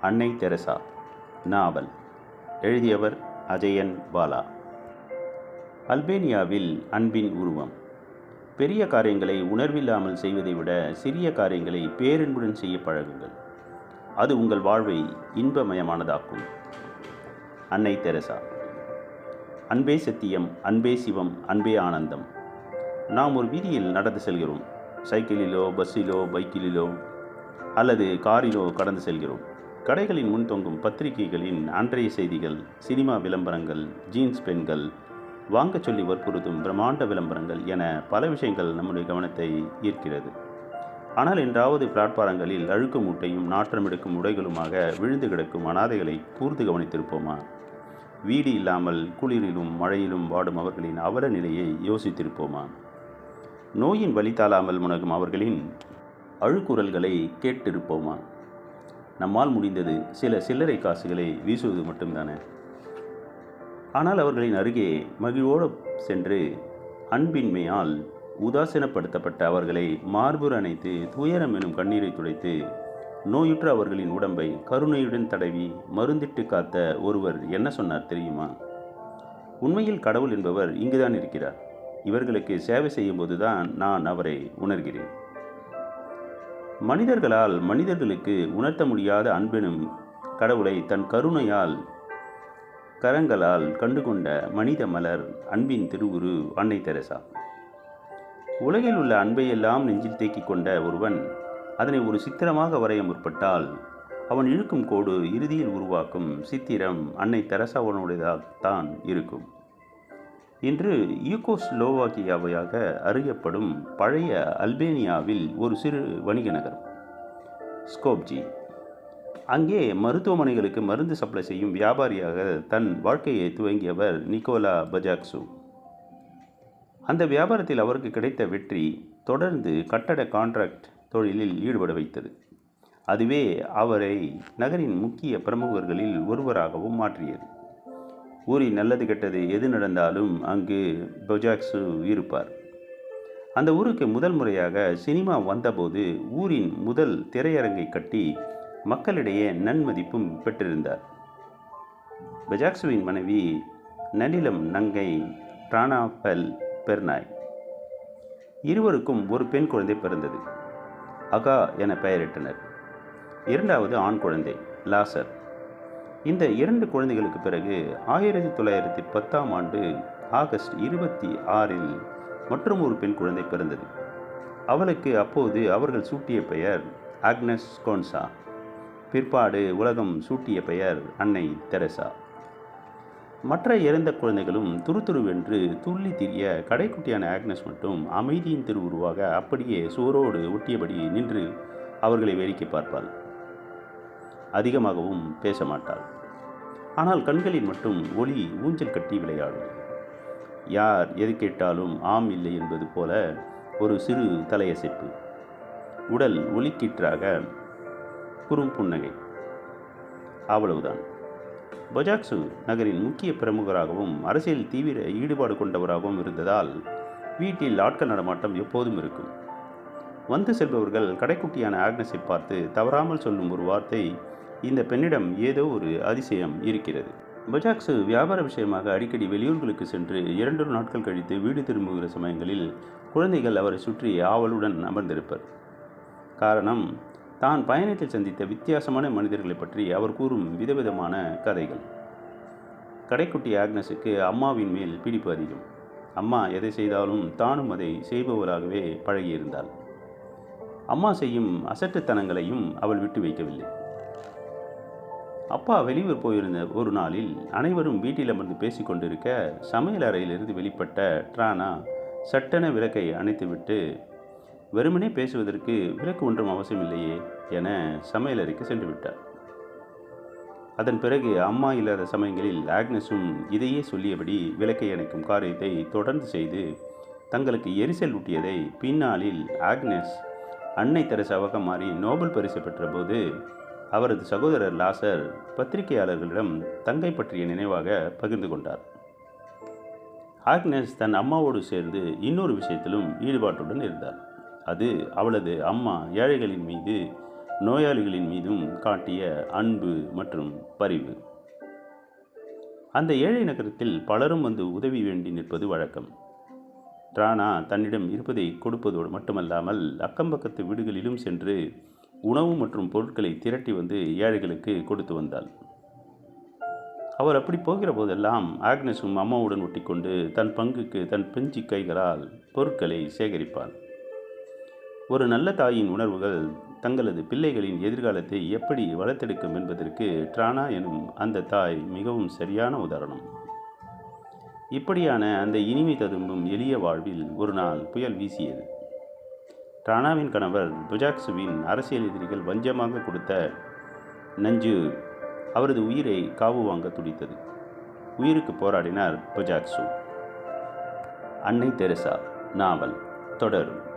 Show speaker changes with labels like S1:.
S1: அன்னை தெரசா நாவல். எழுதியவர் அஜயன் பாலா. அல்பேனியாவில் அன்பின் உருவம். பெரிய காரியங்களை உணர்வில்லாமல் செய்வதை விட சிறிய காரியங்களை பேரன்புடன் செய்ய பழகுங்கள். அது உங்கள் வாழ்வை இன்பமயமானதாக்கும். அன்னை தெரசா. அன்பே சத்தியம், அன்பே சிவம், அன்பே ஆனந்தம். நாம் ஒரு வீதியில் நடந்து செல்கிறோம். சைக்கிளிலோ, பஸ்ஸிலோ, பைக்கிலோ அல்லது காரிலோ கடந்து செல்கிறோம். கடைகளின் முன் தொங்கும் பத்திரிகைகளின் அன்றைய செய்திகள், சினிமா விளம்பரங்கள், ஜீன்ஸ் பெண்கள், வாங்க சொல்லி வற்புறுத்தும் பிரம்மாண்ட விளம்பரங்கள் என பல விஷயங்கள் நம்முடைய கவனத்தை ஈர்க்கிறது. ஆனால் என்றாவது பிளாட்பாரங்களில் அழுக்கு மூட்டையும் நாற்றம் எடுக்கும் உடைகளுமாக விழுந்து கிடக்கும் அனாதைகளை கூர்ந்து கவனித்திருப்போமா? வீடு இல்லாமல் குளிரிலும் மழையிலும் வாடும் அவர்களின் அவல நிலையை யோசித்திருப்போமா? நோயின் வலி தாழாமல் முனகும் அவர்களின் அழுக்குரல்களை கேட்டிருப்போமா? நம்மால் முடிந்தது சில சில்லறை காசுகளை வீசுவது மட்டும்தானே. ஆனால் அவர்களின் அருகே மகிழ்வோடு சென்று அன்பின்மையால் உதாசீனப்படுத்தப்பட்ட அவர்களை மார்புற அணைத்து துயரம் எனும் கண்ணீரை துடைத்து நோயுற்ற அவர்களின் உடம்பை கருணையுடன் தடவி மருந்திட்டு காத்த ஒருவர் என்ன சொன்னார் தெரியுமா? உண்மையில் கடவுள் என்பவர் இங்குதான் இருக்கிறார். இவர்களுக்கு சேவை செய்யும் போதுதான் நான் அவரை உணர்கிறேன். மனிதர்களால் மனிதர்களுக்கு உணர்த்த முடியாத அன்பெனும் கடவுளை தன் கருணையால் கரங்களால் கண்டுகொண்ட மனித மலர் அன்பின் திருவுரு அன்னை தெரசா. உலகில் உள்ள அன்பையெல்லாம் நெஞ்சில் தேக்கிக் கொண்ட ஒருவன் அதனை ஒரு சித்திரமாக வரைய முற்பட்டால் அவன் இழுக்கும் கோடு இறுதியில் உருவாக்கும் சித்திரம் அன்னை தெரசாவுடையதாகத்தான் இருக்கும். இன்று யூகோஸ்லோவாக்கியாவாக அறியப்படும் பழைய அல்பேனியாவில் ஒரு சிறு வணிக நகரம் ஸ்கோப்ஜி. அங்கே மருத்துவமனைகளுக்கு மருந்து சப்ளை செய்யும் வியாபாரியாக தன் வாழ்க்கையை துவங்கியவர் நிக்கோலா பஜாக்சு. அந்த வியாபாரத்தில் அவருக்கு கிடைத்த வெற்றி தொடர்ந்து கட்டட கான்ட்ராக்ட் தொழிலில் ஈடுபட வைத்தது. அதுவே அவரை நகரின் முக்கிய பிரமுகர்களில் ஒருவராகவும் மாற்றியது. ஊரில் நல்லது கெட்டது எது நடந்தாலும் அங்கு பஜாக்சு இருப்பார். அந்த ஊருக்கு முதல் முறையாக சினிமா வந்தபோது ஊரின் முதல் திரையரங்கை கட்டி மக்களிடையே நன்மதிப்பும் பெற்றிருந்தார். பஜாக்சுவின் மனைவி நனிலம் நங்கை ட்ரானாபெல் பெர்னாய். இருவருக்கும் ஒரு பெண் குழந்தை பிறந்தது. அகா என பெயரிட்டனர். இரண்டாவது ஆண் குழந்தை லாசர். இந்த 2 குழந்தைகளுக்கு பிறகு 1910 ஆகஸ்ட் 26 மற்றும் ஒரு பெண் குழந்தை பிறந்தது. அவளுக்கு அப்போது அவர்கள் சூட்டிய பெயர் ஆக்னஸ் கோன்சா. பிற்பாடு உலகம் சூட்டிய பெயர் அன்னை தெரசா. மற்ற 2 குழந்தைகளும் துருதுருவென்று துள்ளி திரிய கடைக்குட்டியான ஆக்னஸ் மட்டும் அமைதியின் திருவுருவாக அப்படியே சுவரோடு ஒட்டியபடி நின்று அவர்களை வேடிக்கை பார்ப்பாள். அதிகமாகவும் பேச மாட்டாள். ஆனால் கண்களில் மட்டும் ஒளி ஊஞ்சல் கட்டி விளையாடும். யார் எது கேட்டாலும் ஆம் இல்லை என்பது போல ஒரு சிறு தலையசைப்பு. உடல் ஒளிக்கீற்றாக குறும்புன்னகை. அவ்வளவுதான். பஜாக்சு நகரின் முக்கிய பிரமுகராகவும் அரசியல் தீவிர ஈடுபாடு கொண்டவராகவும் இருந்ததால் வீட்டில் ஆட்கள் நடமாட்டம் எப்போதும் இருக்கும். வந்து செல்பவர்கள் கடைக்குட்டியான ஆக்னஸை பார்த்து தவறாமல் சொல்லும் ஒரு வார்த்தை, இந்த பெண்ணிடம் ஏதோ ஒரு அதிசயம் இருக்கிறது. பஜாக்சு வியாபார விஷயமாக அடிக்கடி வெளியூர்களுக்கு சென்று 2 நாட்கள் கழித்து வீடு திரும்புகிற சமயங்களில் குழந்தைகள் அவரை சுற்றி ஆவலுடன் அமர்ந்திருப்பர். காரணம், தான் பயணத்தில் சந்தித்த வித்தியாசமான மனிதர்களை பற்றி அவர் கூறும் விதவிதமான கதைகள். கடைக்குட்டி ஆக்னஸுக்கு அம்மாவின் மேல் பிடிப்பு அதிகம். அம்மா எதை செய்தாலும் தானும் அதை செய்பவராகவே பழகியிருந்தாள். அம்மா செய்யும் அசட்டுத்தனங்களையும் அவள் விட்டு வைக்கவில்லை. அப்பா வெளியூர் போயிருந்த ஒரு நாளில் அனைவரும் வீட்டில் அமர்ந்து பேசிக்கொண்டிருக்க சமையல் அறையிலிருந்து வெளிப்பட்ட ட்ரானா சட்டென விளக்கை அணைத்துவிட்டு, வெறுமனே பேசுவதற்கு விளக்கு ஒன்றும் அவசியமில்லையே என சமையலறைக்கு சென்று விட்டார். அதன் பிறகு அம்மா இல்லாத சமயங்களில் ஆக்னஸும் இதையே சொல்லியபடி விளக்கை அணைக்கும் காரியத்தை தொடர்ந்து செய்து தங்களுக்கு எரிச்சல் ஊட்டியதை பின்னாளில் ஆக்னஸ் அன்னை தெரசாவாக மாறி நோபல் பரிசு பெற்றபோது அவரது சகோதரர் லாசர் பத்திரிகையாளர்களிடம் தங்கை பற்றிய நினைவாக பகிர்ந்து கொண்டார். ஆக்னஸ் தன் அம்மாவோடு சேர்ந்து இன்னொரு விஷயத்திலும் ஈடுபாட்டுடன் இருந்தார். அது அவளது அம்மா ஏழைகளின் மீது நோயாளிகளின் மீதும் காட்டிய அன்பு மற்றும் பரிவு. அந்த ஏழை நகரத்தில் பலரும் வந்து உதவி வேண்டி நிற்பது வழக்கம். ட்ரானா தன்னிடம் இருப்பதை கொடுப்பதோடு மட்டுமல்லாமல் அக்கம்பக்கத்து வீடுகளிலும் சென்று உணவு மற்றும் பொருட்களை திரட்டி வந்து ஏழைகளுக்கு கொடுத்து வந்தாள். அவர் அப்படி போகிற போதெல்லாம் ஆக்னஸும் அம்மாவுடன் ஒட்டிக்கொண்டு தன் பங்குக்கு தன் பிஞ்சு கைகளால் பொருட்களை சேகரிப்பாள். ஒரு நல்ல தாயின் உணர்வுகள் தங்களது பிள்ளைகளின் எதிர்காலத்தை எப்படி வளர்த்தெடுக்கும் என்பதற்கு ட்ரானா எனும் அந்த தாய் மிகவும் சரியான உதாரணம். இப்படியான அந்த இனிமை ததும்பும் எளிய வாழ்வில் ஒரு நாள் புயல் வீசியது. ட்ரானாவின் கணவர் புஜாக்சுவின் அரசியல் எதிரிகள் வஞ்சமாக கொடுத்த நஞ்சு அவரது உயிரை காவு வாங்க துடித்தது. உயிருக்கு போராடினார் புஜாக்சு. அன்னை தெரசா நாவல் தொடரும்.